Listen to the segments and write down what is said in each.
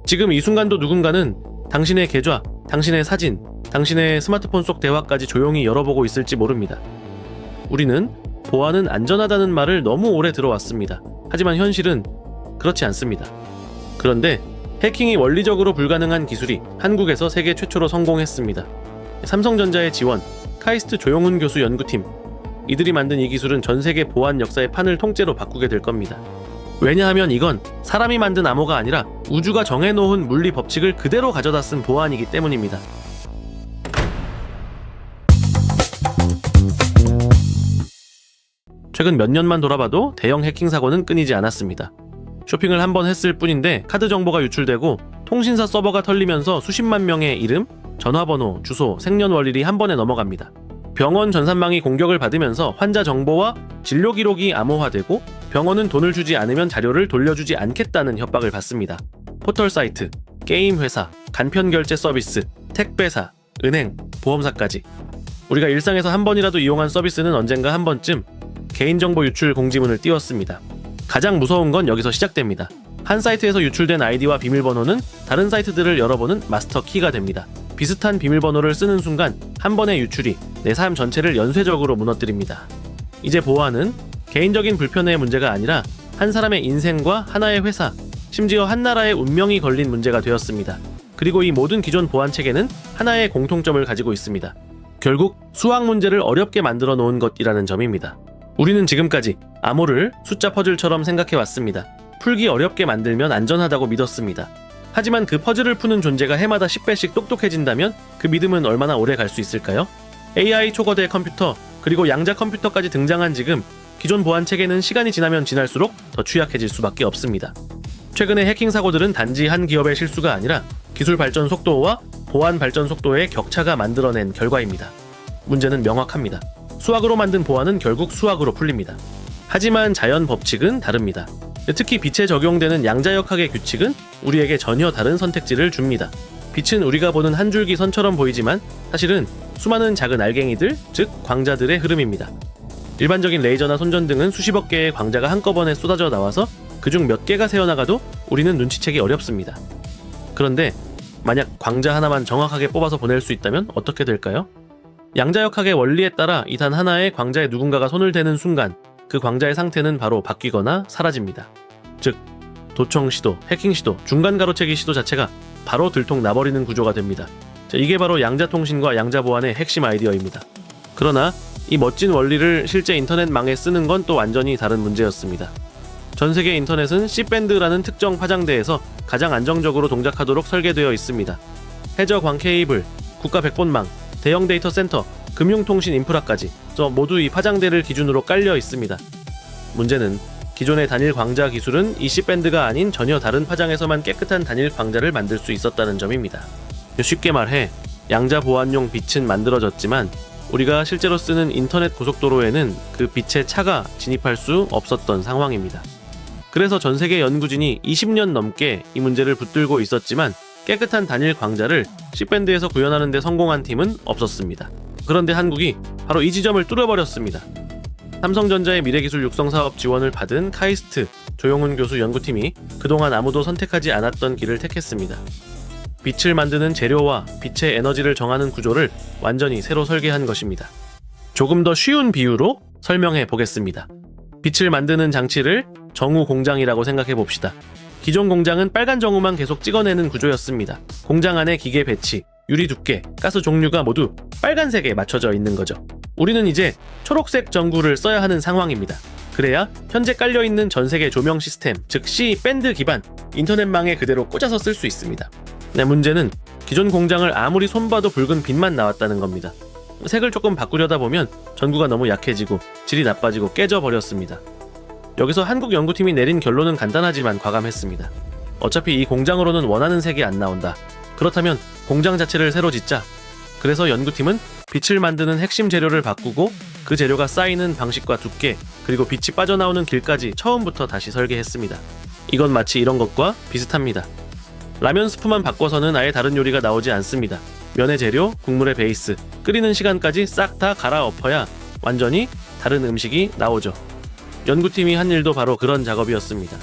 지금 이 순간도 누군가는 당신의 계좌, 당신의 사진, 당신의 스마트폰 속 대화까지 조용히 열어보고 있을지 모릅니다. 우리는 보안은 안전하다는 말을 너무 오래 들어왔습니다. 하지만 현실은 그렇지 않습니다. 그런데 해킹이 원리적으로 불가능한 기술이 한국에서 세계 최초로 성공했습니다. 삼성전자의 지원, 카이스트 조용훈 교수 연구팀, 이들이 만든 이 기술은 전 세계 보안 역사의 판을 통째로 바꾸게 될 겁니다. 왜냐하면 이건 사람이 만든 암호가 아니라 우주가 정해놓은 물리 법칙을 그대로 가져다 쓴 보안이기 때문입니다. 최근 몇 년만 돌아봐도 대형 해킹 사고는 끊이지 않았습니다. 쇼핑을 한 번 했을 뿐인데 카드 정보가 유출되고 통신사 서버가 털리면서 수십만 명의 이름, 전화번호, 주소, 생년월일이 한 번에 넘어갑니다. 병원 전산망이 공격을 받으면서 환자 정보와 진료 기록이 암호화되고 병원은 돈을 주지 않으면 자료를 돌려주지 않겠다는 협박을 받습니다. 포털 사이트, 게임 회사, 간편 결제 서비스, 택배사, 은행, 보험사까지. 우리가 일상에서 한 번이라도 이용한 서비스는 언젠가 한 번쯤 개인정보 유출 공지문을 띄웠습니다. 가장 무서운 건 여기서 시작됩니다. 한 사이트에서 유출된 아이디와 비밀번호는 다른 사이트들을 열어보는 마스터 키가 됩니다. 비슷한 비밀번호를 쓰는 순간 한 번의 유출이 내 삶 전체를 연쇄적으로 무너뜨립니다. 이제 보안은 개인적인 불편의 문제가 아니라 한 사람의 인생과 하나의 회사, 심지어 한 나라의 운명이 걸린 문제가 되었습니다. 그리고 이 모든 기존 보안 체계는 하나의 공통점을 가지고 있습니다. 결국 수학 문제를 어렵게 만들어 놓은 것이라는 점입니다. 우리는 지금까지 암호를 숫자 퍼즐처럼 생각해 왔습니다. 풀기 어렵게 만들면 안전하다고 믿었습니다. 하지만 그 퍼즐을 푸는 존재가 해마다 10배씩 똑똑해진다면 그 믿음은 얼마나 오래 갈 수 있을까요? AI 초거대 컴퓨터, 그리고 양자 컴퓨터까지 등장한 지금 기존 보안 체계는 시간이 지나면 지날수록 더 취약해질 수밖에 없습니다. 최근의 해킹 사고들은 단지 한 기업의 실수가 아니라 기술 발전 속도와 보안 발전 속도의 격차가 만들어낸 결과입니다. 문제는 명확합니다. 수학으로 만든 보안은 결국 수학으로 풀립니다. 하지만 자연 법칙은 다릅니다. 특히 빛에 적용되는 양자역학의 규칙은 우리에게 전혀 다른 선택지를 줍니다. 빛은 우리가 보는 한 줄기 선처럼 보이지만 사실은 수많은 작은 알갱이들, 즉 광자들의 흐름입니다. 일반적인 레이저나 손전등은 수십억 개의 광자가 한꺼번에 쏟아져 나와서 그중 몇 개가 새어나가도 우리는 눈치채기 어렵습니다. 그런데 만약 광자 하나만 정확하게 뽑아서 보낼 수 있다면 어떻게 될까요? 양자역학의 원리에 따라 이 단 하나의 광자에 누군가가 손을 대는 순간 그 광자의 상태는 바로 바뀌거나 사라집니다. 즉, 도청 시도, 해킹 시도, 중간 가로채기 시도 자체가 바로 들통나버리는 구조가 됩니다. 이게 바로 양자통신과 양자보안의 핵심 아이디어입니다. 그러나 이 멋진 원리를 실제 인터넷망에 쓰는 건 또 완전히 다른 문제였습니다. 전 세계 인터넷은 C밴드라는 특정 파장대에서 가장 안정적으로 동작하도록 설계되어 있습니다. 해저 광 케이블, 국가 백본망, 대형 데이터 센터, 금융통신 인프라까지 모두 이 파장대를 기준으로 깔려 있습니다. 문제는 기존의 단일 광자 기술은 이 C밴드가 아닌 전혀 다른 파장에서만 깨끗한 단일 광자를 만들 수 있었다는 점입니다. 쉽게 말해 양자 보안용 빛은 만들어졌지만 우리가 실제로 쓰는 인터넷 고속도로에는 그 빛의 차가 진입할 수 없었던 상황입니다. 그래서 전 세계 연구진이 20년 넘게 이 문제를 붙들고 있었지만 깨끗한 단일 광자를 C밴드에서 구현하는 데 성공한 팀은 없었습니다. 그런데 한국이 바로 이 지점을 뚫어버렸습니다. 삼성전자의 미래기술 육성사업 지원을 받은 카이스트 조용훈 교수 연구팀이 그동안 아무도 선택하지 않았던 길을 택했습니다. 빛을 만드는 재료와 빛의 에너지를 정하는 구조를 완전히 새로 설계한 것입니다. 조금 더 쉬운 비유로 설명해 보겠습니다. 빛을 만드는 장치를 정우 공장이라고 생각해 봅시다. 기존 공장은 빨간 정우만 계속 찍어내는 구조였습니다. 공장 안에 기계 배치, 유리 두께, 가스 종류가 모두 빨간색에 맞춰져 있는 거죠. 우리는 이제 초록색 전구를 써야 하는 상황입니다. 그래야 현재 깔려있는 전세계 조명 시스템, 즉 C밴드 기반 인터넷망에 그대로 꽂아서 쓸 수 있습니다. 문제는 기존 공장을 아무리 손봐도 붉은 빛만 나왔다는 겁니다. 색을 조금 바꾸려다 보면 전구가 너무 약해지고 질이 나빠지고 깨져버렸습니다. 여기서 한국 연구팀이 내린 결론은 간단하지만 과감했습니다. 어차피 이 공장으로는 원하는 색이 안 나온다. 그렇다면 공장 자체를 새로 짓자. 그래서 연구팀은 빛을 만드는 핵심 재료를 바꾸고 그 재료가 쌓이는 방식과 두께, 그리고 빛이 빠져나오는 길까지 처음부터 다시 설계했습니다. 이건 마치 이런 것과 비슷합니다. 라면 스프만 바꿔서는 아예 다른 요리가 나오지 않습니다. 면의 재료, 국물의 베이스, 끓이는 시간까지 싹 다 갈아엎어야 완전히 다른 음식이 나오죠. 연구팀이 한 일도 바로 그런 작업이었습니다.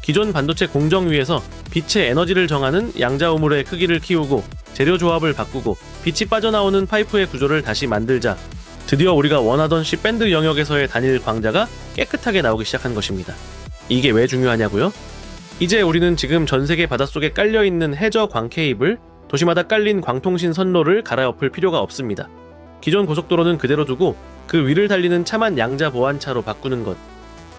기존 반도체 공정 위에서 빛의 에너지를 정하는 양자 우물의 크기를 키우고 재료 조합을 바꾸고 빛이 빠져나오는 파이프의 구조를 다시 만들자 드디어 우리가 원하던 C밴드 영역에서의 단일 광자가 깨끗하게 나오기 시작한 것입니다. 이게 왜 중요하냐고요? 이제 우리는 지금 전세계 바닷속에 깔려있는 해저 광 케이블, 도시마다 깔린 광통신 선로를 갈아엎을 필요가 없습니다. 기존 고속도로는 그대로 두고 그 위를 달리는 차만 양자 보안차로 바꾸는 것.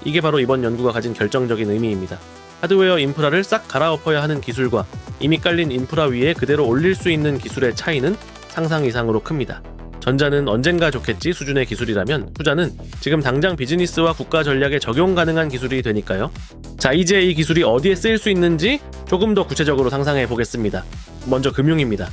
이게 바로 이번 연구가 가진 결정적인 의미입니다. 하드웨어 인프라를 싹 갈아엎어야 하는 기술과 이미 깔린 인프라 위에 그대로 올릴 수 있는 기술의 차이는 상상 이상으로 큽니다. 전자는 언젠가 좋겠지 수준의 기술이라면 후자는 지금 당장 비즈니스와 국가 전략에 적용 가능한 기술이 되니까요. 자, 이제 이 기술이 어디에 쓰일 수 있는지 조금 더 구체적으로 상상해 보겠습니다. 먼저 금융입니다.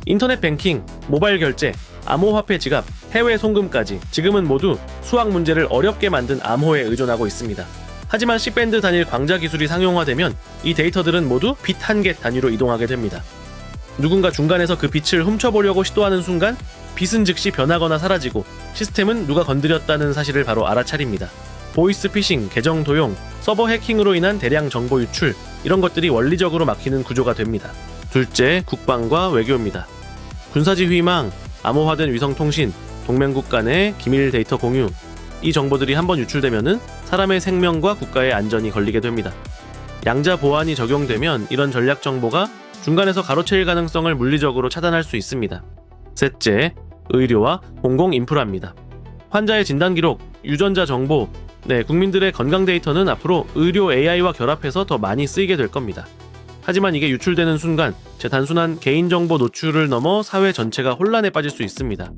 인터넷 뱅킹, 모바일 결제, 암호화폐 지갑, 해외 송금까지 지금은 모두 수학 문제를 어렵게 만든 암호에 의존하고 있습니다. 하지만 C밴드 단일 광자 기술이 상용화되면 이 데이터들은 모두 빛 한 개 단위로 이동하게 됩니다. 누군가 중간에서 그 빛을 훔쳐보려고 시도하는 순간 빛은 즉시 변하거나 사라지고 시스템은 누가 건드렸다는 사실을 바로 알아차립니다. 보이스 피싱, 계정 도용, 서버 해킹으로 인한 대량 정보 유출, 이런 것들이 원리적으로 막히는 구조가 됩니다. 둘째, 국방과 외교입니다. 군사지휘망, 암호화된 위성통신, 동맹국 간의 기밀 데이터 공유, 이 정보들이 한번 유출되면은 사람의 생명과 국가의 안전이 걸리게 됩니다. 양자 보안이 적용되면 이런 전략 정보가 중간에서 가로채일 가능성을 물리적으로 차단할 수 있습니다. 셋째, 의료와 공공 인프라입니다. 환자의 진단 기록, 유전자 정보, 국민들의 건강 데이터는 앞으로 의료 AI와 결합해서 더 많이 쓰이게 될 겁니다. 하지만 이게 유출되는 순간 제 단순한 개인정보 노출을 넘어 사회 전체가 혼란에 빠질 수 있습니다.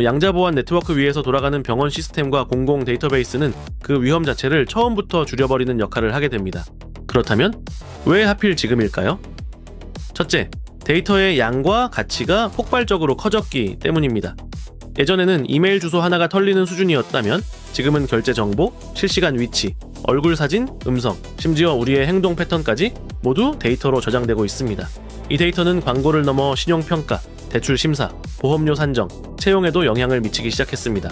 양자보안 네트워크 위에서 돌아가는 병원 시스템과 공공 데이터베이스는 그 위험 자체를 처음부터 줄여버리는 역할을 하게 됩니다. 그렇다면 왜 하필 지금일까요? 첫째, 데이터의 양과 가치가 폭발적으로 커졌기 때문입니다. 예전에는 이메일 주소 하나가 털리는 수준이었다면 지금은 결제 정보, 실시간 위치, 얼굴 사진, 음성, 심지어 우리의 행동 패턴까지 모두 데이터로 저장되고 있습니다. 이 데이터는 광고를 넘어 신용평가, 대출 심사, 보험료 산정, 채용에도 영향을 미치기 시작했습니다.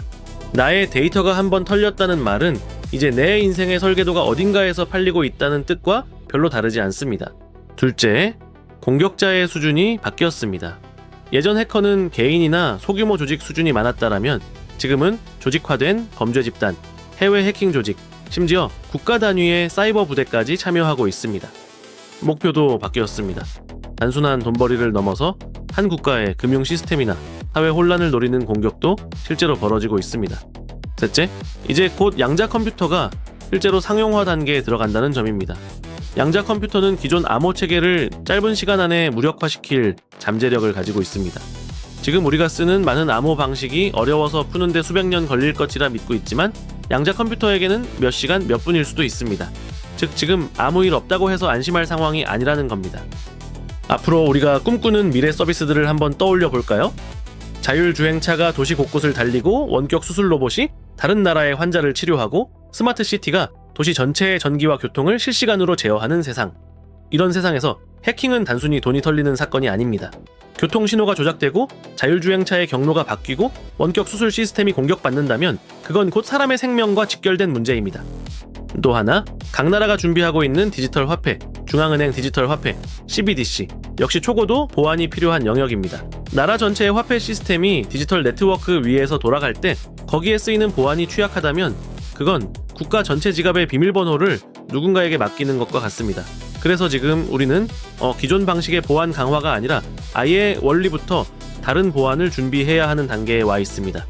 나의 데이터가 한번 털렸다는 말은 이제 내 인생의 설계도가 어딘가에서 팔리고 있다는 뜻과 별로 다르지 않습니다. 둘째, 공격자의 수준이 바뀌었습니다. 예전 해커는 개인이나 소규모 조직 수준이 많았다라면 지금은 조직화된 범죄 집단, 해외 해킹 조직, 심지어 국가 단위의 사이버 부대까지 참여하고 있습니다. 목표도 바뀌었습니다. 단순한 돈벌이를 넘어서 한 국가의 금융 시스템이나 사회 혼란을 노리는 공격도 실제로 벌어지고 있습니다. 셋째, 이제 곧 양자 컴퓨터가 실제로 상용화 단계에 들어간다는 점입니다. 양자 컴퓨터는 기존 암호 체계를 짧은 시간 안에 무력화시킬 잠재력을 가지고 있습니다. 지금 우리가 쓰는 많은 암호 방식이 어려워서 푸는데 수백 년 걸릴 것이라 믿고 있지만 양자 컴퓨터에게는 몇 시간, 몇 분일 수도 있습니다. 즉 지금 아무 일 없다고 해서 안심할 상황이 아니라는 겁니다. 앞으로 우리가 꿈꾸는 미래 서비스들을 한번 떠올려 볼까요? 자율주행차가 도시 곳곳을 달리고 원격 수술 로봇이 다른 나라의 환자를 치료하고 스마트 시티가 도시 전체의 전기와 교통을 실시간으로 제어하는 세상. 이런 세상에서 해킹은 단순히 돈이 털리는 사건이 아닙니다. 교통신호가 조작되고 자율주행차의 경로가 바뀌고 원격 수술 시스템이 공격받는다면 그건 곧 사람의 생명과 직결된 문제입니다. 또 하나, 각 나라가 준비하고 있는 디지털 화폐, 중앙은행 디지털 화폐, CBDC, 역시 초고도 보안이 필요한 영역입니다. 나라 전체의 화폐 시스템이 디지털 네트워크 위에서 돌아갈 때 거기에 쓰이는 보안이 취약하다면 그건 국가 전체 지갑의 비밀번호를 누군가에게 맡기는 것과 같습니다. 그래서 지금 우리는 기존 방식의 보안 강화가 아니라 아예 원리부터 다른 보안을 준비해야 하는 단계에 와 있습니다.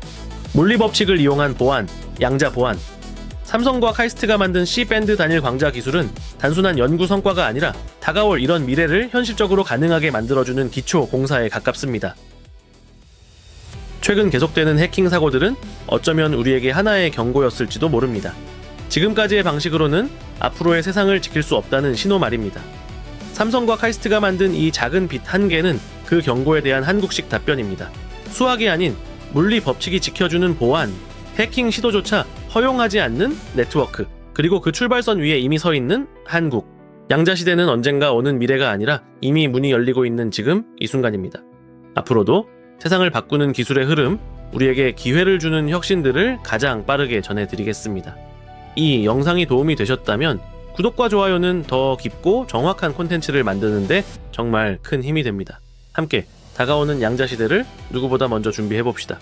물리법칙을 이용한 보안, 양자 보안. 삼성과 카이스트가 만든 C밴드 단일 광자 기술은 단순한 연구 성과가 아니라 다가올 이런 미래를 현실적으로 가능하게 만들어주는 기초 공사에 가깝습니다. 최근 계속되는 해킹 사고들은 어쩌면 우리에게 하나의 경고였을지도 모릅니다. 지금까지의 방식으로는 앞으로의 세상을 지킬 수 없다는 신호 말입니다. 삼성과 카이스트가 만든 이 작은 빛 한 개는 그 경고에 대한 한국식 답변입니다. 수학이 아닌 물리 법칙이 지켜주는 보안, 해킹 시도조차 허용하지 않는 네트워크, 그리고 그 출발선 위에 이미 서 있는 한국. 양자 시대는 언젠가 오는 미래가 아니라 이미 문이 열리고 있는 지금 이 순간입니다. 앞으로도 세상을 바꾸는 기술의 흐름, 우리에게 기회를 주는 혁신들을 가장 빠르게 전해드리겠습니다. 이 영상이 도움이 되셨다면 구독과 좋아요는 더 깊고 정확한 콘텐츠를 만드는데 정말 큰 힘이 됩니다. 함께 다가오는 양자 시대를 누구보다 먼저 준비해봅시다.